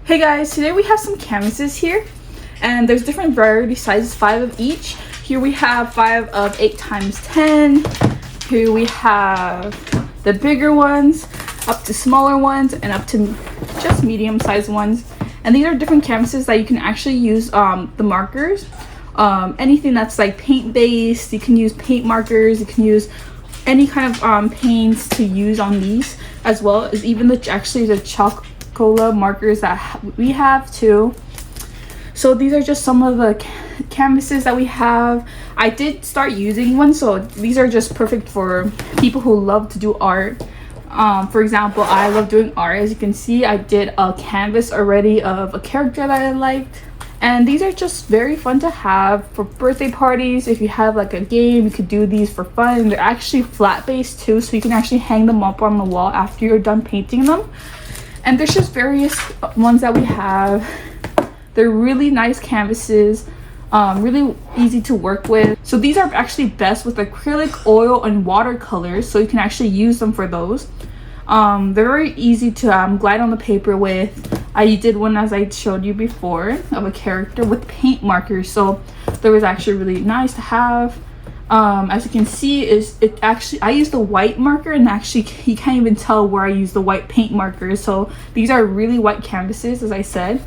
Hey guys, today we have some canvases here, and there's different variety sizes, 5 of each. Here we have 5 of 8x10. Here we have the bigger ones, up to smaller ones, and up to just medium sized ones. And these are different canvases that you can actually use the markers. Anything that's like paint based, you can use paint markers, you can use any kind of paints to use on these, as well as even the Chalkola markers that we have too. So these are just some of the canvases that we have. I did start using one, so these are just perfect for people who love to do art. For example, I love doing art. As you can see, I did a canvas already of a character that I liked, and these are just very fun to have for birthday parties. If you have like a game, you could do these for fun. They're actually flat based too, so you can actually hang them up on the wall after you're done painting them. And there's just various ones that we have. They're really nice canvases, really easy to work with. So these are actually best with acrylic, oil, and watercolors, so you can actually use them for those. They're very easy to glide on the paper with. I did one, as I showed you before, of a character with paint markers, so that was actually really nice to have. As you can see, I used the white marker, and actually you can't even tell where I used the white paint markers. So these are really white canvases, as I said.